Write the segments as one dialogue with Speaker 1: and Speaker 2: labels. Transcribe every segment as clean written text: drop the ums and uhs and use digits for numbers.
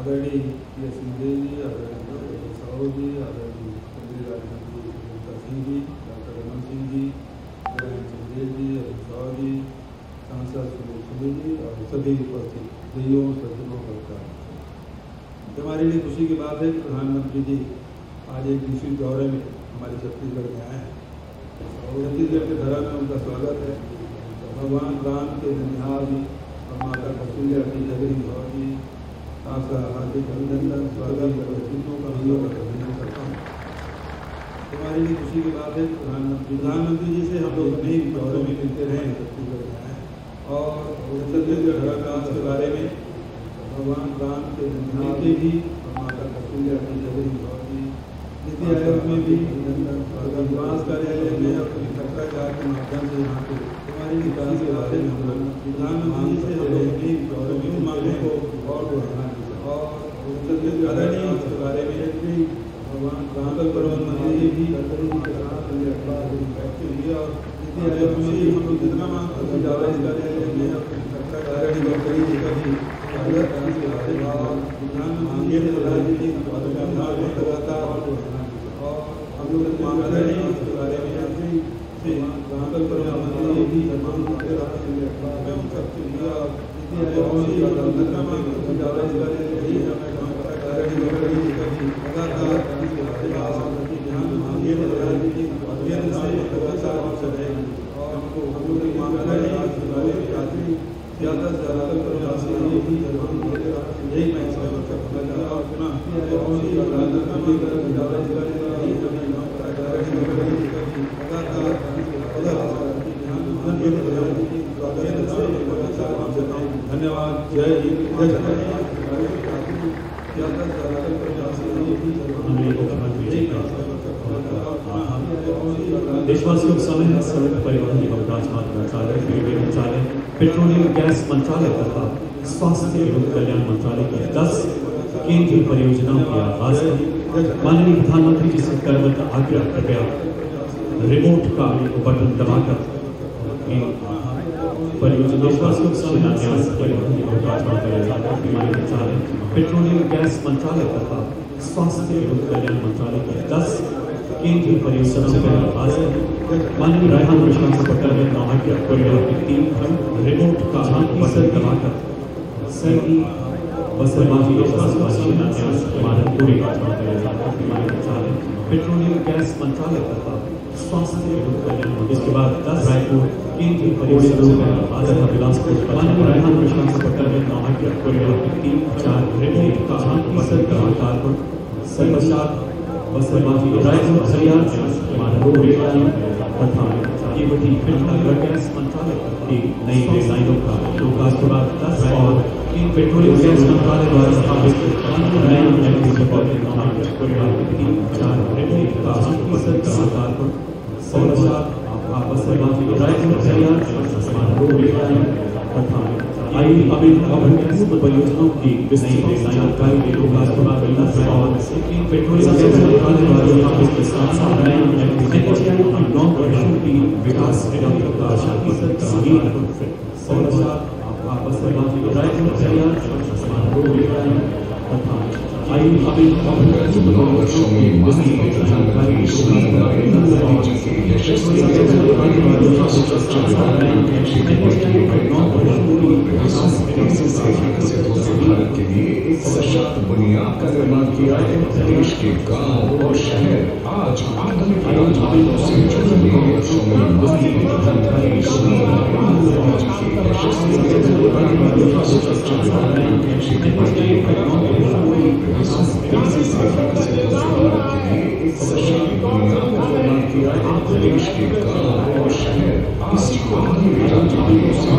Speaker 1: आदरणीय सिंहदेव जी, आदरणीय साहू जी, आदरणीय केंद्रीय राज्य मंत्री गिरिराज सिंह जी, डॉक्टर रमन सिंह जी, आदरणीय सिंहदेव जी, अरुण साहू जी, सांसद सुनील सुनी जी और सभी उपस्थित भाइयों सज्जनों का हमारे लिए खुशी की बात है कि प्रधानमंत्री जी आज एक निश्चित दौरे में हमारे छत्तीसगढ़ में आए हैं और छत्तीसगढ़ के धरा में उनका स्वागत है। भगवान राम के ननिहाल जी और माता कौशल्या की नगरी और जी आपका हार्दिक अभिनंदन स्वागत उपस्थितों का अभिनंदन करता हूँ। हमारे लिए खुशी की बात है कि प्रधानमंत्री जी से हम लोग अभी दौरे में मिलते रहे छत्तीसगढ़ में आए और छत्तीसगढ़ धरा विकास के बारे में भगवान राम के ननिहाल के भी और माता कौशल्या की नगरी और जी नीति आयोग में भी विकास कार्यालय में और भ्रष्टाचार के माध्यम से यहाँ पे हमारी विकास के बारे में हम लोग प्रधानमंत्री से हम लोग भी दौरे में मांगे को और बढ़ाना और आदरणीय के बारे में भगवान राम पर्वत मंदिर भी लिया और नीति आयोग में हम लोग जितना मांग करते ज़्यादा इस कार्यालय में और गडकरी जी का भी प्रधानमंत्री लगातार और हम लोग आदरणीय के बारे में रामकल पर्वत मंदिर भी मांग करते रहते हैं सबसे लिया ज़्यादा से ज़्यादा यही मैं धन्यवाद। जय हिंद।
Speaker 2: देशवासियों के समय सड़क परिवहन एवं राजमार्ग मंत्रालय, रेलवे मंत्रालय, पेट्रोलियम गैस मंत्रालय तथा स्वास्थ्य एवं कल्याण मंत्रालय की 10 केंद्रीय परियोजनाओं के आगाज में माननीय प्रधानमंत्री जी से करबद्ध आग्रह कृपया रिमोट का बटन दबाकर देशवासियों के शिलान्यास परिवहन एवं राजमार्ग मंत्रालय, पेट्रोलियम गैस मंत्रालय तथा स्वास्थ्य एवं कल्याण मंत्रालय की 10 केंद्रीय परियोजनाओं के आगाज में माननीय प्रधानमंत्री जी से करबद्ध आग्रह कृपया रिमोट का बटन दबाकर सभी बसरबाजी शिलान्यास पूरे मंत्रालय, पेट्रोलियम गैस मंत्रालय तथा स्वास्थ्य एवं कल्याण। इसके बाद 10 रायपुर केंद्रीय परियोजनाओं का आधार बिलासपुर माननीय प्रधानमंत्री से करबद्ध आग्रह कृपया 3-4 रिमोट का बटन सर्वसात बसरबाजी रायपुर हरियाणा तथा गैस मंत्रालय की नई रेललाइनों का लोकार्पण 10 और पेट्रोलियम गैस मंत्रालय द्वारा स्थापित परियोजनाओं की परियोजनाओं का लोकार्पण और पेट्रोलियम गैस मंत्रालय द्वारा विकास
Speaker 3: भारत के लिए एक सशक्त बुनियाद का निर्माण किया है। देश के गांव और शहर आज आधुनिक राजमार्गों से जुड़े देश के गांव और शहर इसी को आधुनिक राजमार्गों से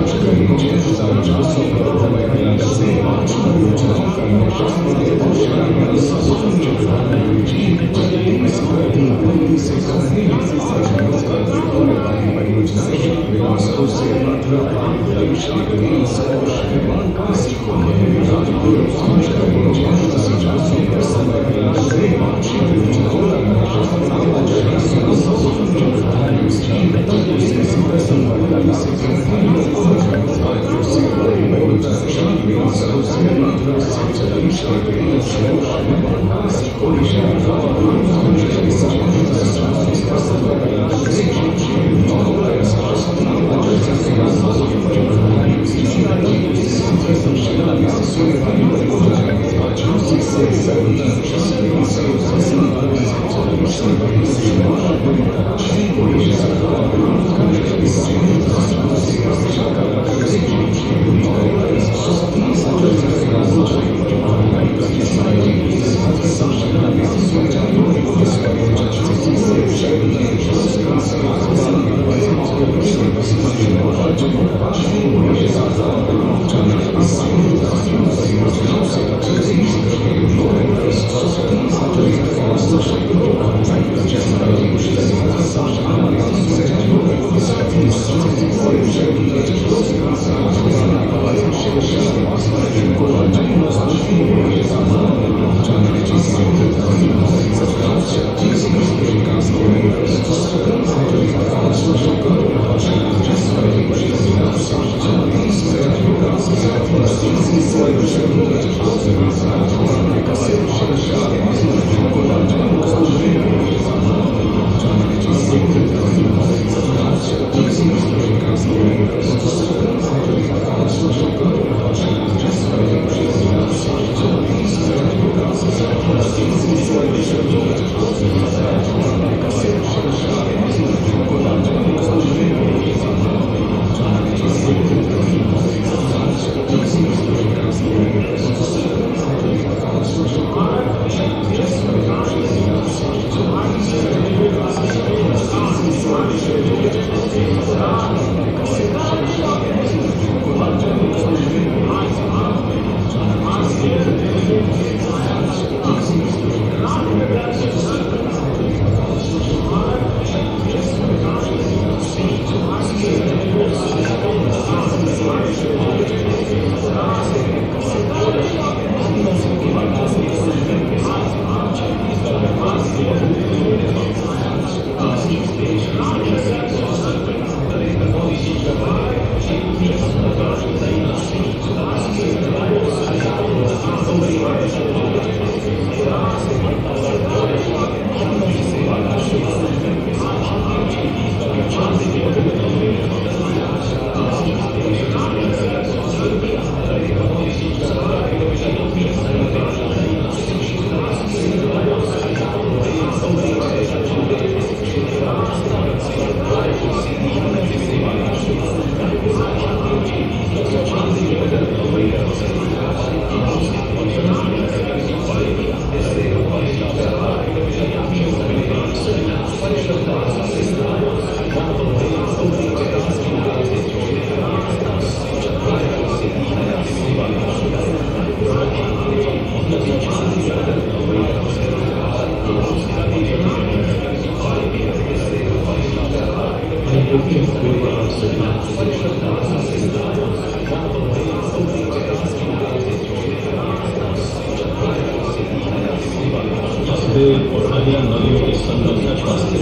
Speaker 2: और अन्य नदियों के संगम का स्वास्थ्य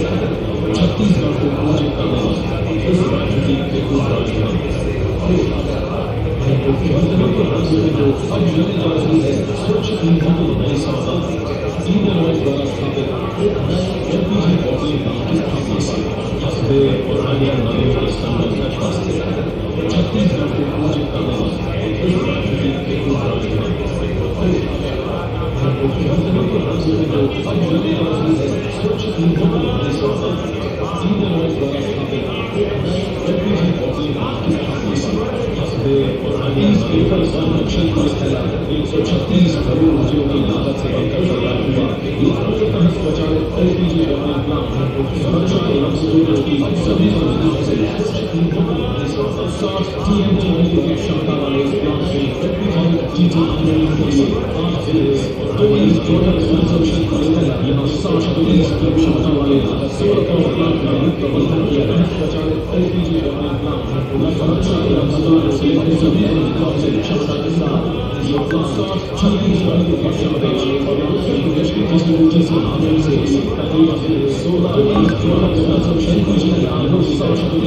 Speaker 2: छत्तीसगढ़ को पूजित करने वाले इस राज्य की एकल राजधानी जो अब जल राजधानी है स्वच्छ ईंधन को नई सावधान इंडियन ऑयल द्वारा स्थापित एक नए एलपीजी बॉटलिंग प्लांट की स्थापना से और अन्य नदियों के संगम का स्वास्थ्य छत्तीसगढ़ को पूजित करने वाले इस राज्य की एकल राजधानी स्वच्छ ईंधन को नई सावधान इंडियन ऑयल द्वारा स्थापित एक नए एलपीजी बॉटलिंग प्लांट की स्थापना से और अन्य एकल संरक्षण पर 136 करोड़ रुपयों की लागत से बनकर तैयार हुआ ये तहत स्वचालित एलपीजी बॉटलिंग प्लांट सुरक्षा एवं स्टोरेज की सभी सुविधाओं से स्वच्छ ईंधन को नई सावधान 60 टीएमटी की क्षमता वाले इस प्लांट से एलपीजी जीटी इंजीनियरिंग के लिए 22 टोटल कंजम्पशन करेगा यहाँ 60 की क्षमता वाले 16 पावर प्लांट का प्रबंधन किया है स्वचालित एलपीजी बॉटलिंग प्लांट सुरक्षा एवं स्टोरेज से सभी सुविधाओं से क्षमता के साथ ये प्लांट 36 घंटों की क्षमता वाले और डिस्ट्रीब्यूटर से आने से तकरीबन 16 टोटल कंजम्पशन की यहाँ 60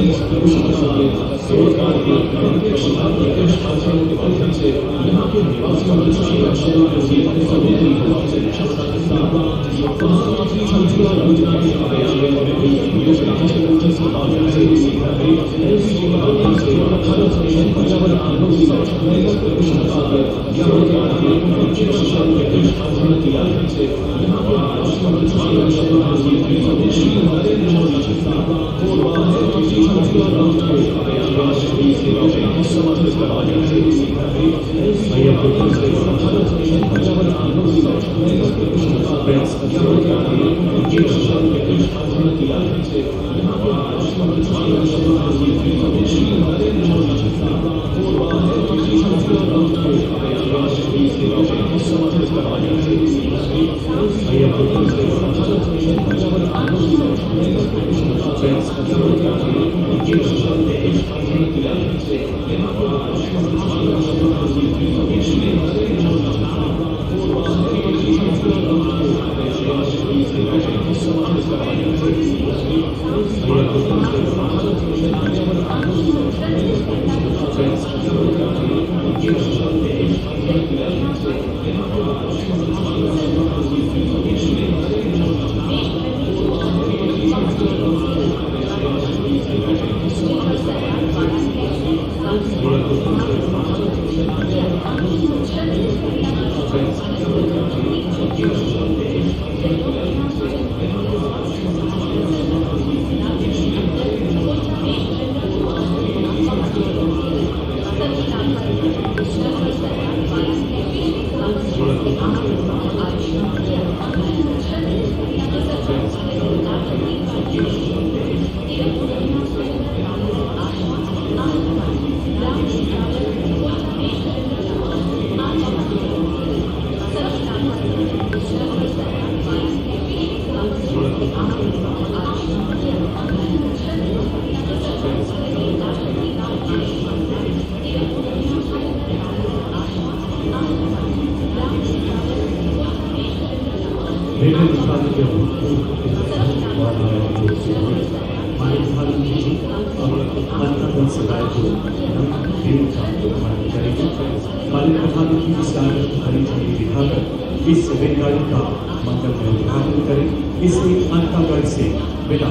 Speaker 2: इस रेलगाड़ी का मंगलमय उद्घाटन करें। इसे अंतागढ़ से विदा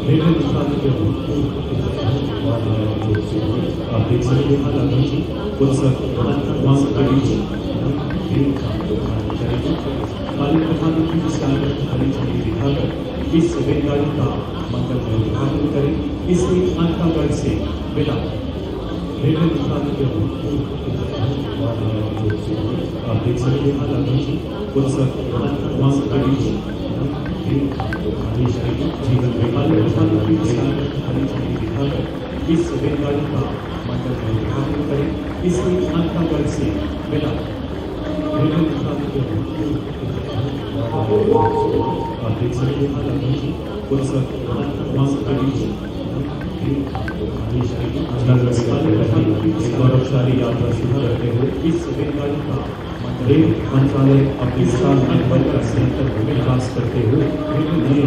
Speaker 2: रेलवे मंत्रालय के आप देख सकते हैं दादा जी उत्सव अंतर्वास के बीच रेल का उद्घाटन करेंगे। माननीय प्रधानमंत्री जी से हरी झंडी दिखाकर इस रेलगाड़ी का मंगलमय उद्घाटन करें। इसे अंतागढ़ से विदा रेलवे मंत्रालय के आप देख सकते हैं दादा जी उत्सव अंतर्वास के बीच जीवन माननीय प्रधानमंत्री जी से हरी झंडी दिखाकर इस रेलगाड़ी का मंगलमय उद्घाटन करें। इसे अंतागढ़ से विदा रेलवे मंत्रालय के आप देख सकते हैं दादा जी उत्सव अंतर्वास के बीच गौरवशाली यात्रा शुरू करते हुए इस रेलगाड़ी का रेल मंत्रालय अपने विशाल नेटवर्क का संयंत्र विकास करते हुए नए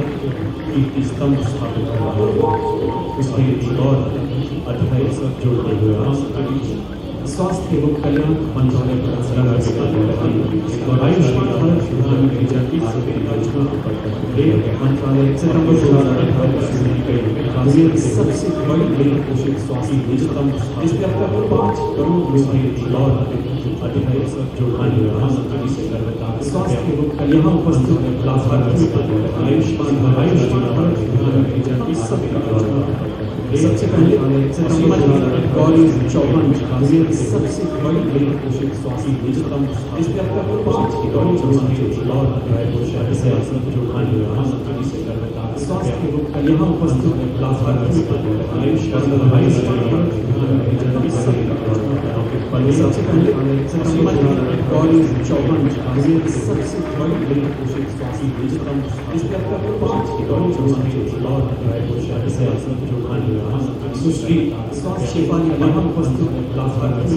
Speaker 2: कीर्ति स्तंभ स्थापित कर रहा है। इसके लिए और अध्याय जोड़ते हुए स्वास्थ्य एवं कल्याण मंत्रालय रेल मंत्रालय सितंबर 2018 में सबसे बड़ी रेल पोषित स्वास्थ्य स्तंभ जिसके अब तक 5 करोड़ रुपए और अधिक जोड़ने से स्वास्थ्य एवं कल्याण उपस्थित लाभार्थी आयुष्मान सबसे पहले गौरी चौहान सबसे बड़ी रेल पोषित स्वास्थ्य स्तंभ जिसके अब तक 5 करोड़ स्वास्थ्य एवं कल्याण उपस्थित लाभार्थी सबसे पहले गौरी चौहान सबसे बड़ी रेल पोषित स्वास्थ्य स्तंभ जिसके अब तक 5 करोड़ सुश्री स्वास्थ्य सेवा यहाँ उपस्थित लाभार्थी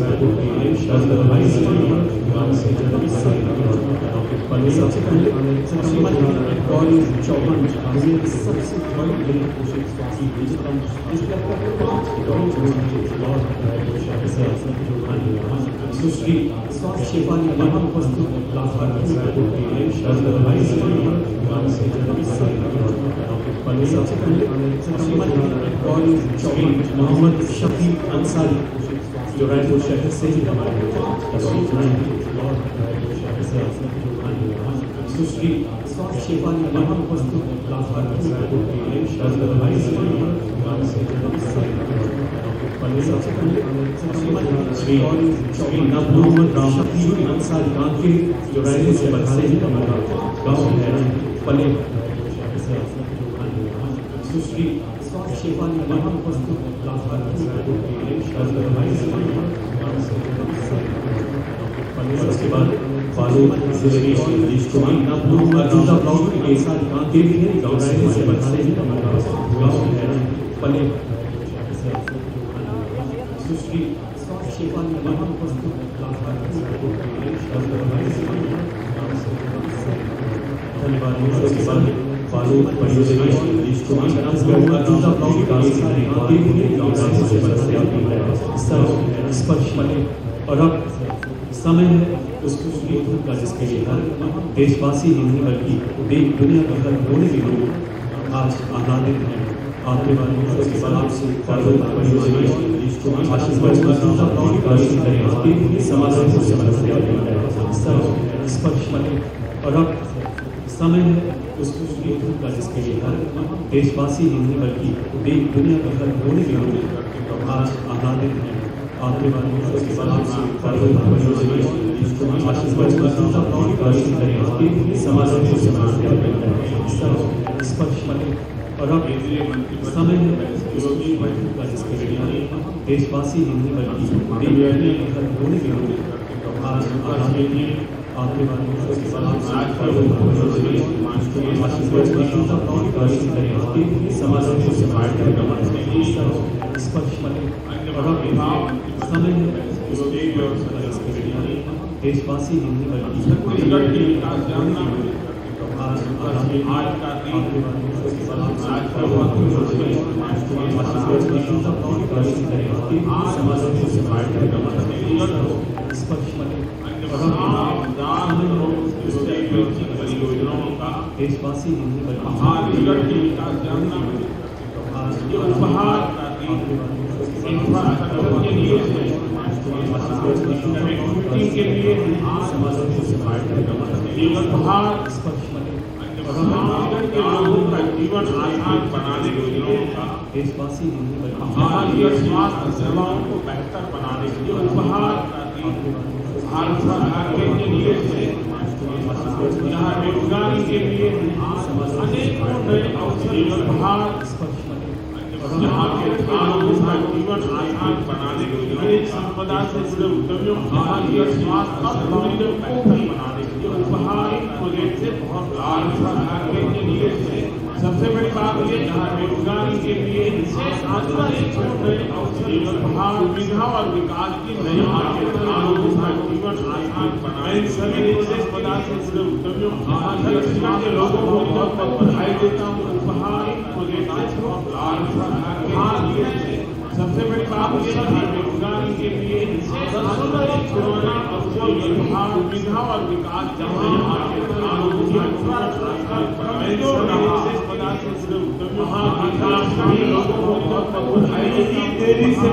Speaker 2: सबसे पहले गौरी चौहान दुनिया की सबसे बड़ी लिंग पोषित स्वास्थ्य डिजिटल जिसका सुश्री स्वास्थ्य सेवा ने यहाँ उपस्थित लाभार्थियों को सबसे पहले गौरी चौहान मोहम्मद शफी अंसारी जो रायपुर शहर से ही हमारे सुश्री स्वास्थ्य सेवा ने यहाँ उपस्थित लाभार्थियों को सबसे पहले श्री मोहम्मद शफी अंसारी के जो रायपुर शहर से ही हमारा गाँव है पले सुश्री स्वास्थ्य सेवा ने यहाँ उपस्थित लाभार्थियों को उसके बाद फारूक जिले में इज्तिमाई मौजूदा ब्लॉक के साथ के लिए गाँव से बताने ही हमारा गाँव है पले सुश्री स्वास्थ्य सेवा ने यहाँ उपस्थित लाभार्थियों को धन्यवाद। उसके बाद फारूक जिले में इज्तिमाई मौजूदा ब्लॉक के साथ के लिए गाँव से बताने स्पर्श पले और अब समय है उस युद्ध का जिसके लिए हर देशवासी ही नहीं बल्कि देश दुनिया के हर कोने के लोग आज आह्लादित हैं। आपके बाद उसके बाद आपसे समाधान को समस्या स्पर्श बने और अब समय है उस युद्ध का जिसके लिए हर देशवासी ही नहीं बल्कि देश दुनिया के हर कोने के लोग आज आह्लादित हैं। आपके बाद उसके बाद आपसे समाधान को समस्या स्पर्श बने और अब समय है जिसके लिए देशवासी ही नहीं बल्कि दुनिया के हर कोने के लोग आज आह्लादित हैं। आपके बाद उसके बाद समाधान को स्पर्श बने और अब समय है देशवासी ही नहीं बल्कि आज स्पर्श बने देशवासी ही नहीं बल्कि
Speaker 4: के लिए लोगों का जीवन आसान बनाने के लिए
Speaker 2: देशवासी
Speaker 4: स्वास्थ्य सेवाओं को बेहतर बनाने के लिए उपहार भारत सरकार के लिए यहाँ रोजगारी के लिए अनेकों नए अवसर उपहार यहाँ के लोगों का जीवन आसान बनाने के लिए संपदा से जुड़े उद्यमियों स्वास्थ्य सेवाओं को बेहतर बनाने के लिए उपहार प्रोजेक्ट से बहुत लाभ सरकार के लिए सबसे बड़ी बात ये यहाँ रोजगारी के लिए उपहार सुविधा और विकास की नई लोगों का जीवन आसान बनाने सभी संपदा से जुड़े उद्यमियों के लोगों को बहुत बहुत बधाई देता हूँ। उपहार प्रोजेक्ट से बहुत लाभ सरकार के लिए सबसे बड़ी बात ये रोजगारी के लिए सुविधा और विकास देरी से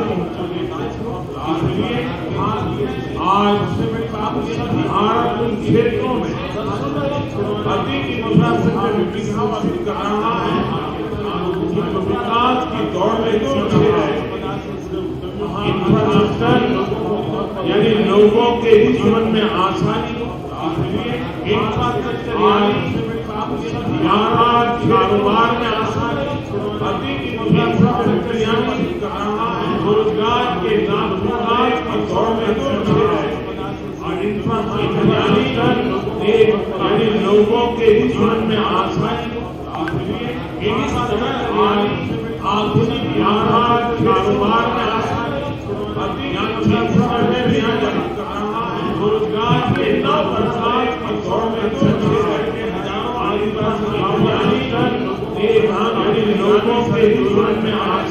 Speaker 4: आज सबसे बड़ी बात भारत उन क्षेत्रों में अधिक इंफ्रास्ट्रक्चर विकास और विकास की दौड़ में पीछे है। इंफ्रास्ट्रक्चर यानी लोगों के जीवन में आसानी इंफ्रास्ट्रक्चर कारोबार में आसानी अधिक इंफ्रास्ट्रक्चर यानी रोजगार के विकास की दौड़ में पीछे है। और इंफ्रास्ट्रक्चर यानी लोगों के जीवन में आसानी आधुनिक कारोबार में आसानी रोजगार के नव प्रसार की दौड़ में जीवन में आज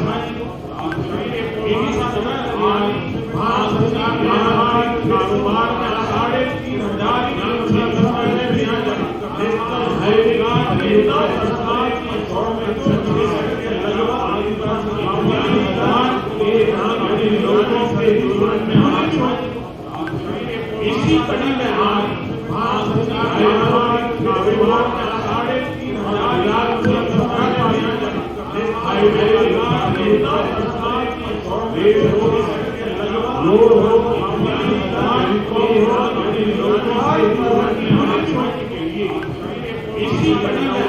Speaker 4: कारोबार में 3,500 इसी कड़ी में आज इसी कड़ी में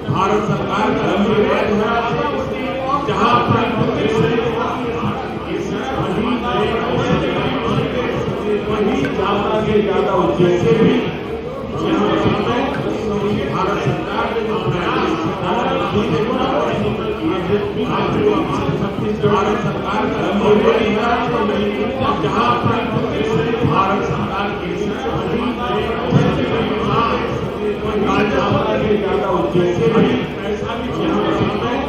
Speaker 4: भारत सरकार का जहाँ पर वही ज्यादा से ज्यादा उद्योग से भी भारत सरकार के छत्तीसगढ़ सरकार जहाँ भारत सरकार के ज्यादा उद्योग से भी ऐसा भी भारत सरकार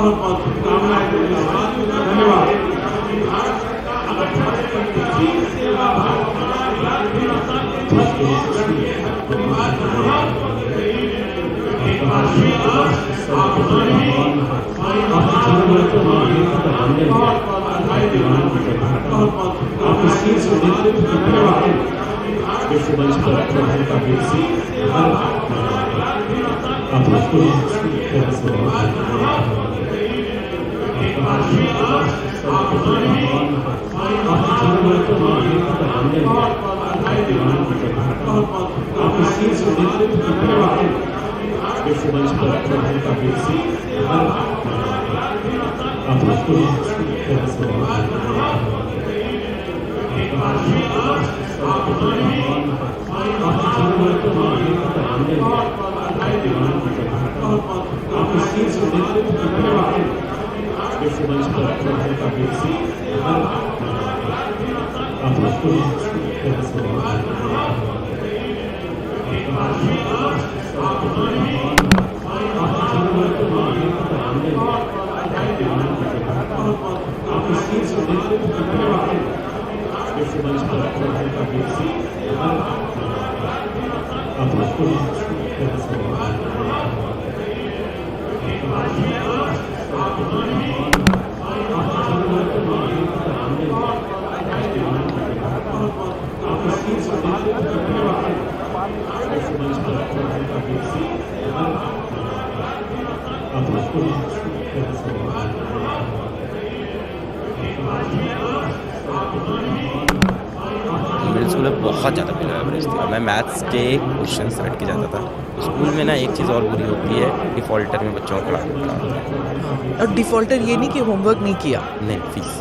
Speaker 4: बहुत बहुत शुभकामनाएं देते हैं। धन्यवाद। भारत सरकार अगर सेवा भाव परिवार का बहुत एक बार फिर आप
Speaker 5: मेरे स्कूल में बहुत ज़्यादा बिलो एवरेज थी। मैं मैथ्स के क्वेश्चन रट के जाता था। स्कूल में ना एक चीज़ और बुरी होती है, डिफ़ॉल्टर में बच्चों को खड़ा होता है।
Speaker 6: और डिफ़ॉल्टर ये नहीं कि होमवर्क नहीं किया,
Speaker 5: नहीं, फीस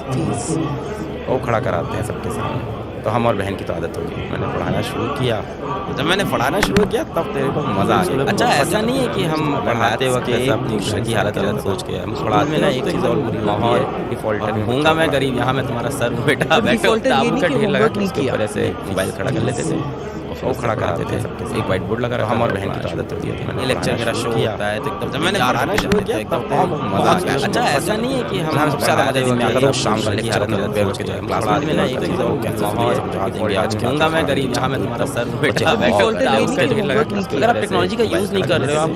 Speaker 5: वो खड़ा कराते हैं सबके सामने। तो हम और बहन की तो आदत होगी। मैंने पढ़ाना शुरू किया, जब मैंने पढ़ाना शुरू किया तब तेरे को मज़ा आ गया। अच्छा, ऐसा नहीं है कि हम पढ़ाते वक्त अपनी की हालत अलग सोच के हम पढ़ाते में ना एक चीज़ और बुरी माहौल डिफ़ॉल्टर में होऊंगा मैं गरीब, यहाँ मैं तुम्हारा सर बेटा बैठे ढेर लगा के उसके ऊपर ऐसे मोबाइल खड़ा कर लेते थे। वो खड़ा कराते थे, एक वाइट बोर्ड लगा रहा। हम और बहन की तो आदत होती है। मैंने लेक्चर मेरा शो होता है तो एकदम जब मैंने पढ़ाना शुरू किया तब मज़ा आ गया। अच्छा, ऐसा नहीं है कि हम सबसे ज़्यादा मज़े में आता था शाम का लेक्चर क्लास में ना एक चीज़ और माहौल समझा देंगे। आज होऊंगा मैं गरीब, यहाँ मैं तुम्हारा सर बेटा बैठे अगर आप टेक्नोलॉजी का यूज़ नहीं कर रहे हो, आप